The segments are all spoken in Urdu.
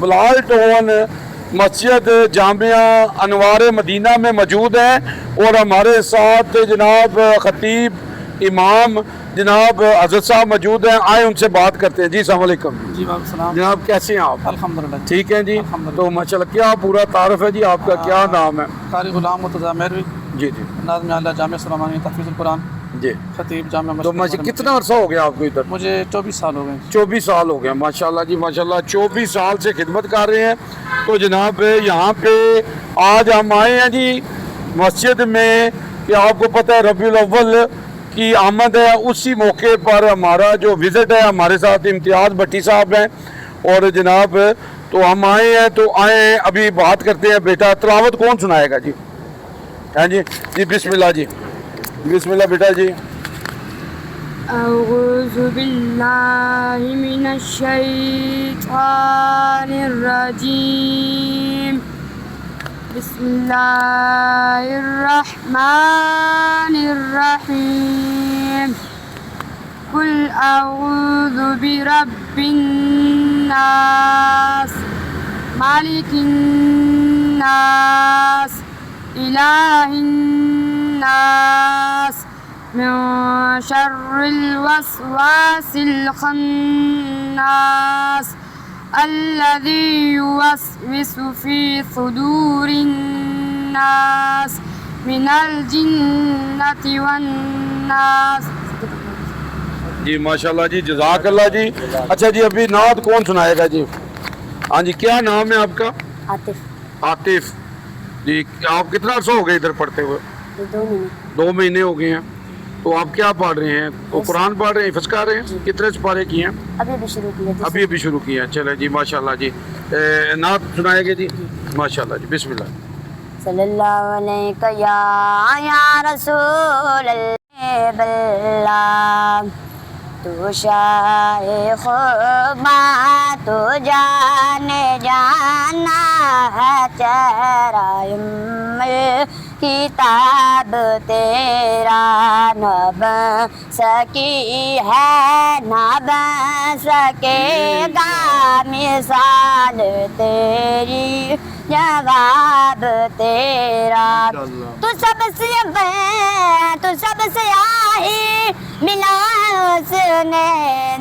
بلال ٹون مسجد جامعہ انوار مدینہ میں موجود ہیں اور ہمارے ساتھ جناب خطیب امام جناب حضرت صاحب موجود ہیں. آئے ان سے بات کرتے ہیں. جی السلام علیکم. جی وعلیکم السلام. جناب کیسے ہیں آپ؟ الحمدللہ ٹھیک ہیں جی. تو ماشاءاللہ کیا پورا تعارف ہے جی آپ کا؟ کیا نام ہے؟ قاری غلام مرتضیٰ مہروی. جی جی. ناظم اعلیٰ جامعہ سلیمانیہ تحفیظ القرآن. جی. خطیب جامعہ تو مسجد. کتنا عرصہ ہو گیا آپ کو ادھر؟ مجھے 24 سال ہو گئے. 24 سال ہو گئے. ماشاءاللہ جی ماشاءاللہ 24 سال سے خدمت کر رہے ہیں. تو جناب یہاں پہ آج ہم آئے ہیں جی مسجد میں کہ آپ کو پتہ ہے ربیع الاول کی آمد ہے. اسی موقع پر ہمارا جو وزٹ ہے ہمارے ساتھ امتیاز بھٹی صاحب ہیں اور جناب تو ہم آئے ہیں تو آئے ابھی بات کرتے ہیں. بیٹا تلاوت کون سنائے گا جی؟ ہاں جی جی بسم اللہ جی. بسم اللہ بیٹا جی. اعوذ باللہ من الشیطان الرجیم. بسم اللہ الرحمن الرحیم. قل اعوذ برب الناس مالک الناس الہ الناس من شر الوسواس الخناس الذي يوسوس في صدور الناس من الجنة والناس. جی ماشاءاللہ جی جزاک اللہ جی. اچھا جی ابھی نعت کون سنائے گا جی؟ ہاں جی کیا نام ہے آپ کا؟ عاطف. عاطف جی. آپ کتنا عرصہ ہو گئے ادھر پڑھتے ہوئے؟ 2 مہینے. 2 مہینے ہو گئے ہیں. تو آپ کیا پڑھ رہے ہیں؟ تو قرآن پڑھ رہے ہیں، حفظ کر رہے ہیں؟ کتنے سپارے کیے ہیں؟ ابھی شروع کیا. ابھی شروع کیے ہیں. چلے جی ماشاءاللہ جی. نعت سنائے گے جی؟ ماشاءاللہ جی بسم اللہ. صلی اللہ علیہ یا رسول اللہ. تو شاہ خوباں تو جانے جانا ہے چہرہ کتاب تیرا نہ بن سکی ہے نہ بن سکے گا مثال تیری جواب تیرا. تو سب سے آہی ملا اس نے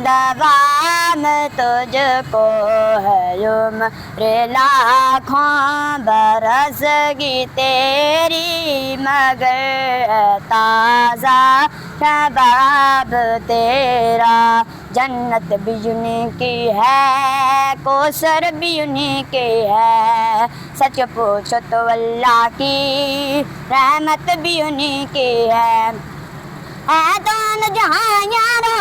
دوام تجھ کو ہے عمر لاکھوں برس گی تیری مگر تازہ شباب تیرا. جنت بھی انہیں کی ہے کوثر بھی انہیں کی ہے. سچ پوچھو تو اللہ کی رحمت بھی انہیں کی ہے. اے دون جہاں یارو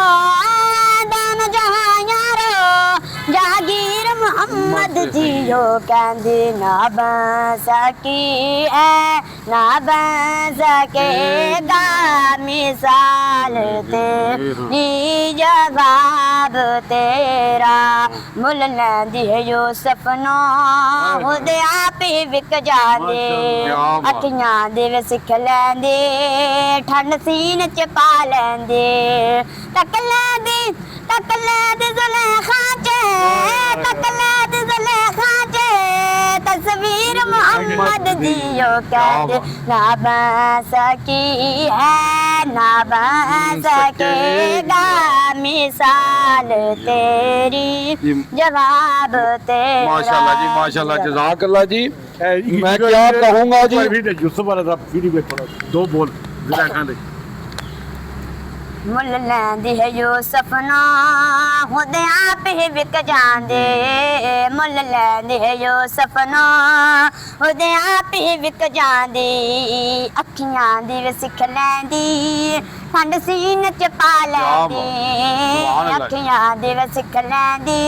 دون جہاں یارو جاگیر محمد جیو کہندی نہ بن سکی ہے نہ بن سکے گا مثال تیری جواب تیرا. مل لیندی ہے یوسف نو خود آپ ہی وک جاندے اکھیاں دے سکھ لیندے ٹھنڈ سین چ پا لیندے. تک لیندی زلیخا چے تک لیندی زلیخا چے تصویر محمد دیو کہتے نہ بن سکی ہے نہ بن سکے گا مثال تیری جواب تیرا. ماشاءاللہ جی ماشاءاللہ جزاک اللہ جی. میں کیا کہوں گا جی؟ دو بول مل لیندی ہے یوسف نو خود آپ ہی وک جاندے. مل لیندی ہے یوسف نو خود آپ ہی وک جاندی. اکھیاں دی سکھ لیندی ٹھنڈ سین چ پا لیندی. اکھیاں دی سکھ لیندی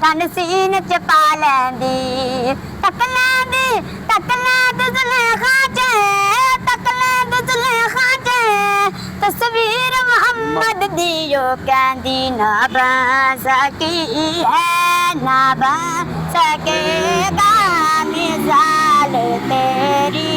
ٹھنڈ سین چ پا لیندی. تک لیندی زلیخا چے تک لیندی زلیخا چے تصویر محمد دیو کہندی نہ بن سکی ہے نہ بن سکے گا مثال تیری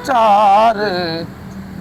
4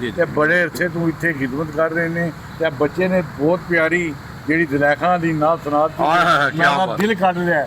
ਜੀ। ਤੇ ਬੜੇ ਅਰਸੇ ਤੋਂ ਇੱਥੇ ਖਿਦਮਤ ਕਰ ਰਹੇ ਨੇ ਤੇ ਆਹ ਬੱਚੇ ਨੇ ਬਹੁਤ ਪਿਆਰੀ ਜਿਹੜੀ ਜ਼ਲੈਖਾ ਦੀ ਨਾਮ ਸੁਨਾਤ ਹਾਂ, ਹਾਂ, ਹਾਂ, ਕਿਆ ਮੈਂ ਬਾਤ। ਦਿਲ ਕੱਢ ਲਿਆ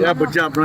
ਇਹ ਬੱਚਾ ਆਪਣਾ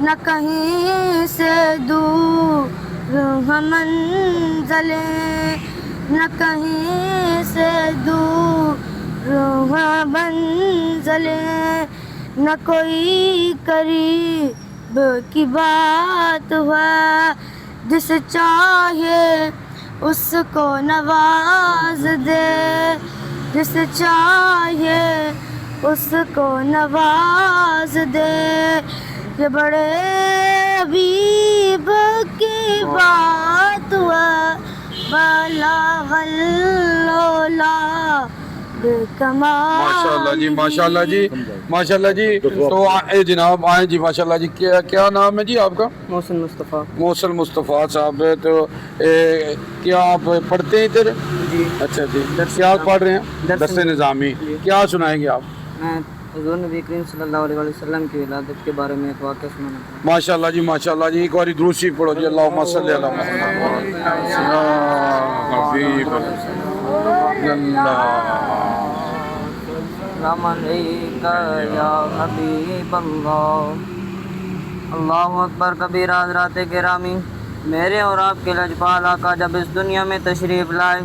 نہ کہیں سے دور ہم منزلیں، نہ کہیں سے دور منزلیں، نہ کوئی قریب کی بات ہے، جس چاہے اس کو نواز دے، جس چاہے اس کو نواز دے، یہ بڑے حبیب کی بات ہے، بلغ العلا بکمال۔ ماشاءاللہ جی، ماشاءاللہ جی، ماشاءاللہ جی۔ تو جناب آئیں جی، ماشاءاللہ جی۔ کیا نام ہے جی آپ کا؟ محسن مصطفیٰ۔ محسن مصطفیٰ صاحب ہے۔ تو کیا آپ پڑھتے ہیں ادھر؟ جی اچھا جی، کیا پڑھ رہے ہیں؟ درس نظامی۔ کیا سنائیں گے آپ؟ میں حضور نبی کریم صلی اللہ علیہ وسلم کی ولادت کے بارے میں ایک واقعہ سنانا چاہتا ہوں۔ ماشاءاللہ جی، ماشاءاللہ جی۔ ایک باری درود شریف پڑھو جی، اللہم صلی علی محمد یا حبیب اللہ۔ سلام علیکہ یا حبیب اللہ۔ اللہ اکبر کبیرہ۔ حضرات گرامی، میرے اور آپ کے لجپال آقا جب اس دنیا میں تشریف لائے،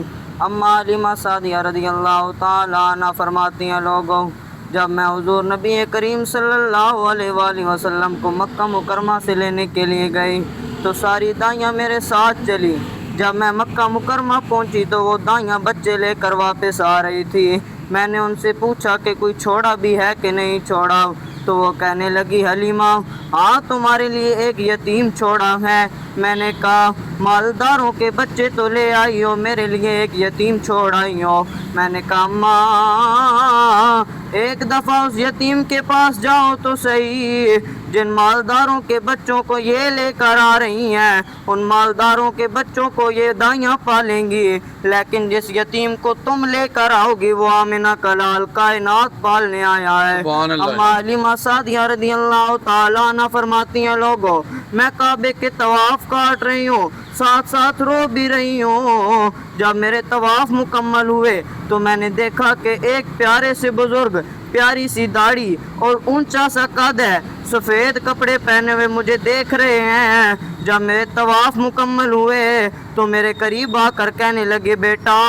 اما علیمہ سعدیہ رضی اللہ تعالیٰ عنہ فرماتی ہیں، لوگوں جب میں حضور نبی کریم صلی اللہ علیہ وآلہ وسلم کو مکہ مکرمہ سے لینے کے لیے گئی تو ساری دائیاں میرے ساتھ چلی۔ جب میں مکہ مکرمہ پہنچی تو وہ دائیاں بچے لے کر واپس آ رہی تھی۔ میں نے ان سے پوچھا کہ کوئی چھوڑا بھی ہے کہ نہیں چھوڑا، تو وہ کہنے لگی، حلیمہ ہاں تمہارے لیے ایک یتیم چھوڑا ہے۔ میں نے کہا مالداروں کے بچے تو لے آئی ہو، میرے لیے ایک یتیم چھوڑ آئی ہو۔ میں نے کہا ماں ایک دفعہ اس یتیم کے پاس جاؤ تو صحیح، جن مالداروں کے بچوں کو یہ لے کر آ رہی ہیں ان مالداروں کے بچوں کو یہ دائیاں پالیں گی، لیکن جس یتیم کو تم لے کر آؤ گی وہ آمنہ کا لال کائنات پالنے آیا ہے۔ سبحان اللہ۔ اما علیمہ سعدیہ رضی اللہ تعالیٰ عنہ فرماتی ہیں، لوگوں میں کعبے کے طواف کاٹ رہی ہوں، ساتھ ساتھ رو بھی رہی ہوں۔ جب میرے طواف مکمل ہوئے تو میں نے دیکھا کہ ایک پیارے سے بزرگ، پیاری سی داڑھی اور اونچا سا قد ہے، سفید کپڑے پہنے ہوئے مجھے دیکھ رہے ہیں۔ جب میرے طواف مکمل ہوئے تو میرے قریب آ کر کہنے لگے، بیٹا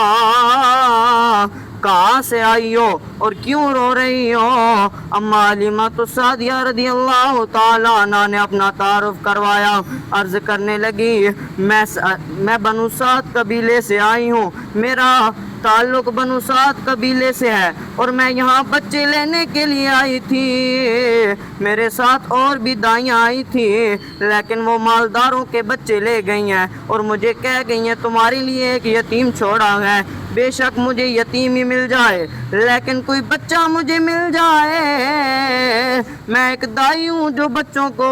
کہاں سے آئی ہو اور کیوں رو رہی ہو؟ اما علیمہ سعدیہ رضی اللہ تعالیٰ عنہ نے اپنا تعارف کروایا، عرض کرنے لگی میں بنو سعد قبیلے سے آئی ہوں، میرا تعلق بنو سعد قبیلے سے ہے اور میں یہاں بچے لینے کے لیے آئی تھی۔ میرے ساتھ اور بھی دائیاں آئی تھی لیکن وہ مالداروں کے بچے لے گئی ہیں اور مجھے کہہ گئی ہیں تمہارے لیے ایک یتیم چھوڑا ہے، بے شک مجھے یتیم ہی مل جائے لیکن کوئی بچہ مجھے مل جائے۔ میں ایک دائی ہوں جو بچوں کو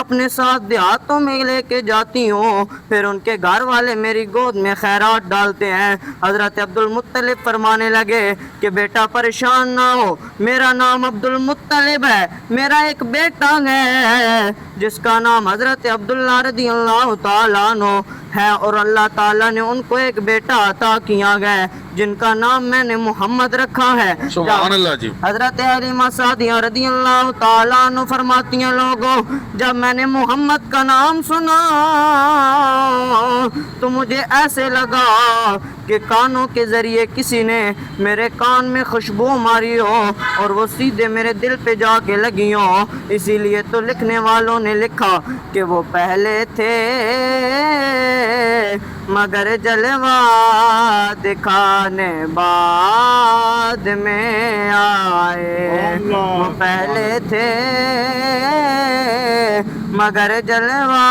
اپنے ساتھ دیہاتوں میں لے کے جاتی ہوں، پھر ان کے گھر والے میری گود میں خیرات ڈالتے ہیں۔ حضرت عبد المطلب فرمانے لگے کہ بیٹا پریشان نہ ہو، میرا نام عبد المطلب ہے، میرا ایک بیٹا ہے جس کا نام حضرت عبداللہ رضی اللہ تعالیٰ عنہ ہے اور اللہ تعالیٰ نے ان کو ایک بیٹا عطا کیا گیا جن کا نام میں نے محمد رکھا ہے۔ سبحان اللہ جی۔ حضرت حلیمہ سعدیہ رضی اللہ تعالیٰ عنہ فرماتی ہیں، لوگوں جب میں نے محمد کا نام سنا تو مجھے ایسے لگا کہ کانوں کے ذریعے کسی نے میرے کان میں خوشبو ماری ہو اور وہ سیدھے میرے دل پہ جا کے لگی ہو۔ اسی لیے تو لکھنے والوں نے لکھا کہ وہ پہلے تھے مگر جلوہ دکھانے بعد میں آئے، وہ پہلے تھے مگر جلوہ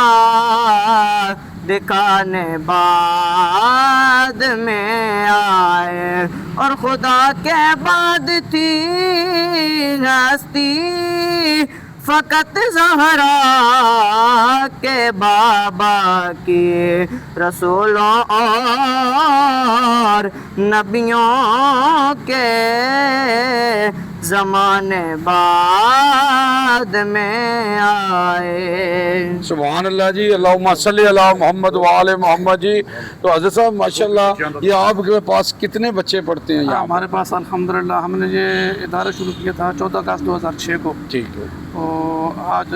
دکھانے بعد میں آئے، اور خدا کے بعد تھی ہستی فقط زہرا کے بابا کی، رسولوں اور نبیوں کے زمانے بعد میں آئے۔ سبحان اللہ جی، اللہم صلی علی محمد وآل محمد جی۔ تو حضرت صاحب ماشاءاللہ یہ آپ کے پاس کتنے بچے پڑھتے ہیں یہاں؟ ہمارے پاس الحمدللہ ہم نے یہ ادارہ شروع کیا تھا 14 اگست 2006 کو، ٹھیک ہے، تو آج